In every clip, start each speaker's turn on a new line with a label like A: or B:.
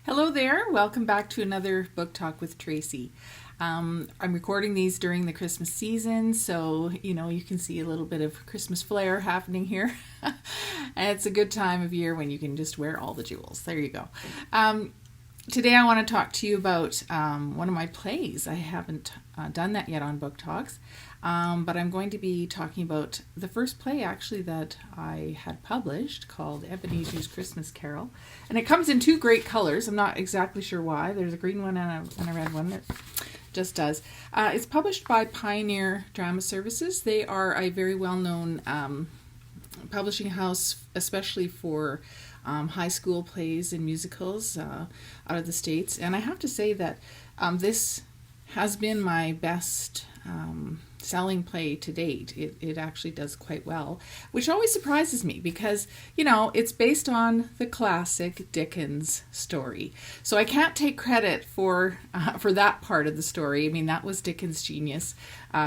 A: Hello there. Welcome back to another Book Talk with Tracy. I'm recording these during the Christmas season, so you can see a little bit of Christmas flair happening here. And it's a good time of year when you can just wear all the jewels. There you go. Today I want to talk to you about one of my plays. I haven't done that yet on Book Talks, but I'm going to be talking about the first play actually that I had published called Ebenezer's Christmas Carol. And it comes in two great colors. I'm not exactly sure why. There's a green one and a red one that just does. It's published by Pioneer Drama Services. They are a very well-known publishing house, especially for high school plays and musicals out of the States. And I have to say that this has been my best selling play to date. It actually does quite well, which always surprises me because, it's based on the classic Dickens story. So I can't take credit for that part of the story. I mean, that was Dickens' genius,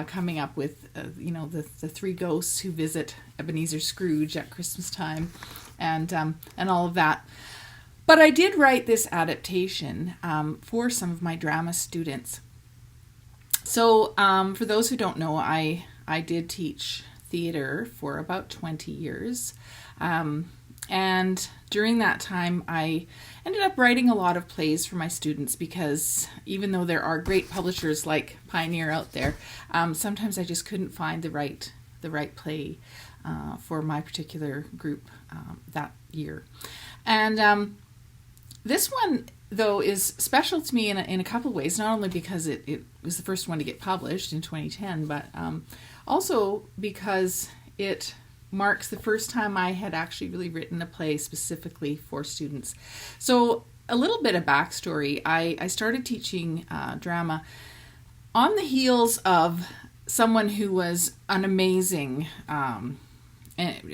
A: coming up with, the three ghosts who visit Ebenezer Scrooge at Christmas time and all of that. But I did write this adaptation for some of my drama students. So for those who don't know, I did teach theater for about 20 years. And during that time, I ended up writing a lot of plays for my students because even though there are great publishers like Pioneer out there, sometimes I just couldn't find the right play for my particular group that year. And this one, though, is special to me in a couple of ways, not only because it was the first one to get published in 2010, but also because it marks the first time I had actually really written a play specifically for students. So a little bit of backstory. I started teaching drama on the heels of someone who was an amazing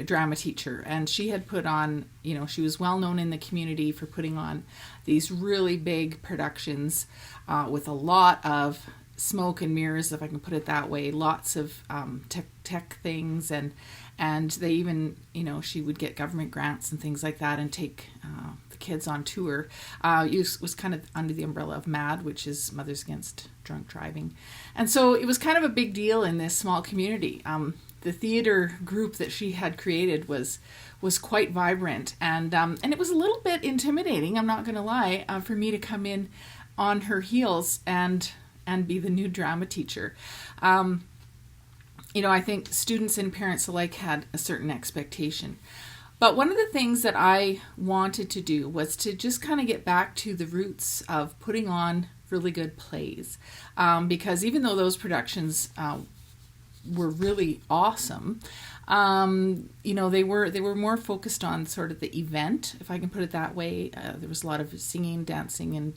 A: drama teacher, and she had put on, she was well known in the community for putting on these really big productions with a lot of smoke and mirrors, if I can put it that way, lots of tech things, and they even, she would get government grants and things like that and take the kids on tour. It was kind of under the umbrella of MAD, which is Mothers Against Drunk Driving. And so it was kind of a big deal in this small community. The theater group that she had created was quite vibrant, and it was a little bit intimidating, I'm not going to lie, for me to come in on her heels and be the new drama teacher. I think students and parents alike had a certain expectation. But one of the things that I wanted to do was to just kind of get back to the roots of putting on really good plays, because even though those productions were really awesome, they were more focused on sort of the event, if I can put it that way. There was a lot of singing, dancing,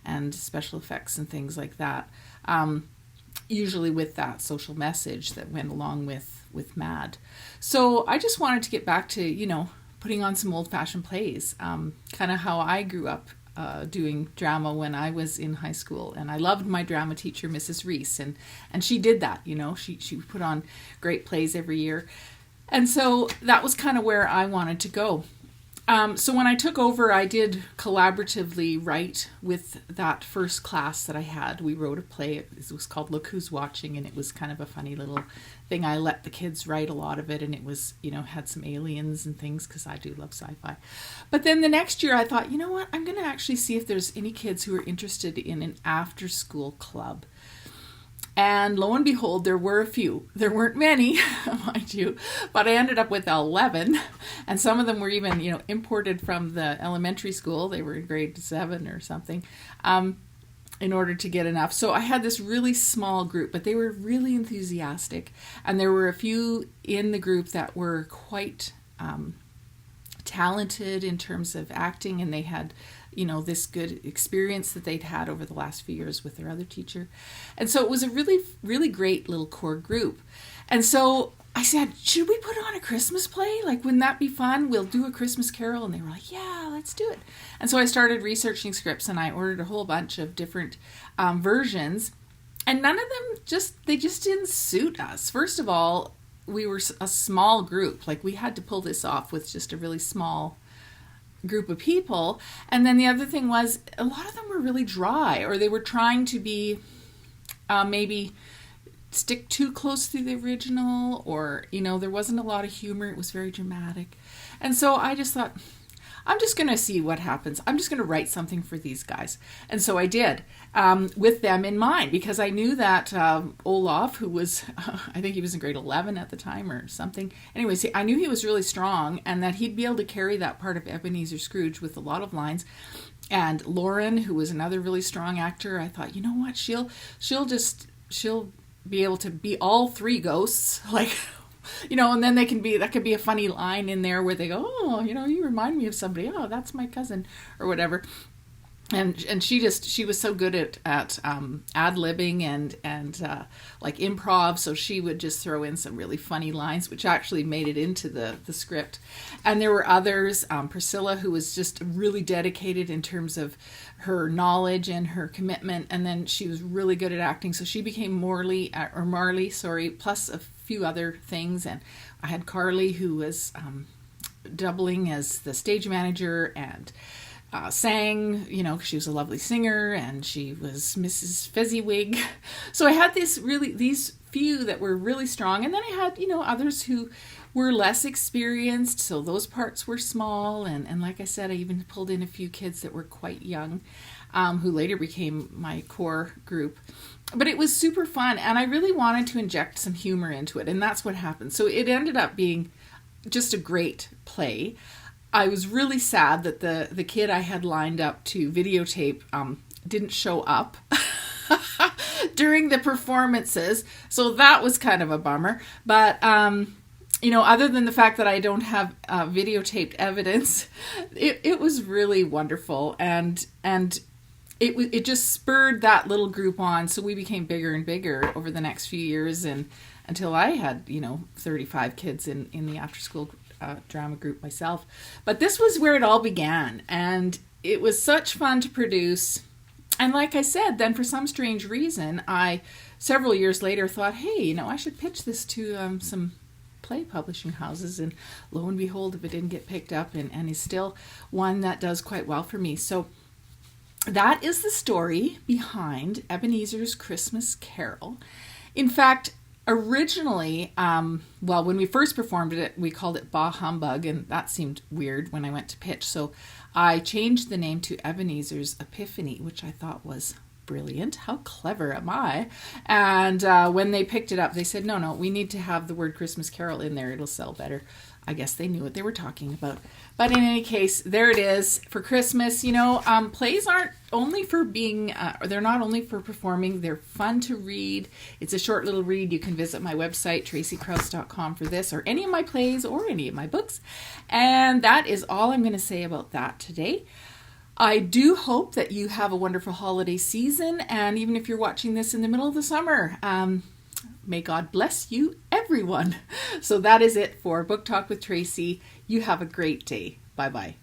A: and special effects and things like that, usually with that social message that went along with MAD. So I just wanted to get back to putting on some old-fashioned plays, kind of how I grew up doing drama when I was in high school. And I loved my drama teacher, Mrs. Reese, and she did that. She put on great plays every year. And so that was kind of where I wanted to go. So when I took over, I did collaboratively write with that first class that I had. We wrote a play. It was called Look Who's Watching, and it was kind of a funny little thing. I let the kids write a lot of it, and it was, had some aliens and things because I do love sci-fi. But then the next year I thought, what? I'm going to actually see if there's any kids who are interested in an after-school club. And lo and behold, there were a few. There weren't many, mind you, but I ended up with 11. And some of them were even, imported from the elementary school. They were in grade 7 or something, in order to get enough. So I had this really small group, but they were really enthusiastic. And there were a few in the group that were quite talented in terms of acting, and they had this good experience that they'd had over the last few years with their other teacher. And so it was a really, really great little core group. And so I said, should we put on a Christmas play? Like, wouldn't that be fun? We'll do a Christmas Carol. And they were like, yeah, let's do it. And so I started researching scripts, and I ordered a whole bunch of different versions. And none of them they just didn't suit us. First of all, we were a small group. Like, we had to pull this off with just a really small group of people. And then the other thing was a lot of them were really dry, or they were trying to be maybe stick too close to the original, or, there wasn't a lot of humor. It was very dramatic. And so I just thought, I'm just going to see what happens. I'm just going to write something for these guys. And so I did, with them in mind, because I knew that Olaf, who was, I think he was in grade 11 at the time or something. Anyways, I knew he was really strong and that he'd be able to carry that part of Ebenezer Scrooge with a lot of lines. And Lauren, who was another really strong actor, I thought, you know what, she'll be able to be all three ghosts, like, and then that could be a funny line in there where they go, oh, you remind me of somebody. Oh, that's my cousin, or whatever. And she was so good at ad-libbing and like improv, so she would just throw in some really funny lines, which actually made it into the script. And there were others, Priscilla, who was just really dedicated in terms of her knowledge and her commitment, and then she was really good at acting, so she became Marley, plus a few other things. And I had Carly, who was doubling as the stage manager and sang, because she was a lovely singer, and she was Mrs. Fezziwig. So I had these few that were really strong, and then I had, others who were less experienced, so those parts were small, and like I said, I even pulled in a few kids that were quite young, who later became my core group. But it was super fun, and I really wanted to inject some humor into it, and that's what happened. So it ended up being just a great play. I was really sad that the kid I had lined up to videotape didn't show up during the performances, so that was kind of a bummer. But other than the fact that I don't have videotaped evidence, it was really wonderful, and it just spurred that little group on. So we became bigger and bigger over the next few years, and until I had 35 kids in the after school drama group myself. But this was where it all began, and it was such fun to produce. And like I said, then for some strange reason, I several years later thought, hey, I should pitch this to some play publishing houses, and lo and behold, if it didn't get picked up, and is still one that does quite well for me. So that is the story behind Ebenezer's Christmas Carol. In fact, originally, when we first performed it, we called it Bah Humbug, and that seemed weird when I went to pitch. So I changed the name to Ebenezer's Epiphany, which I thought was brilliant. How clever am I? And when they picked it up, they said, no, we need to have the word Christmas Carol in there. It'll sell better. I guess they knew what they were talking about. But in any case, there it is for Christmas. Plays aren't only for being, they're not only for performing, they're fun to read. It's a short little read. You can visit my website, tracykrause.com, for this, or any of my plays, or any of my books. And that is all I'm going to say about that today. I do hope that you have a wonderful holiday season, and even if you're watching this in the middle of the summer, may God bless you, everyone. So that is it for Book Talk with Tracy. You have a great day. Bye-bye.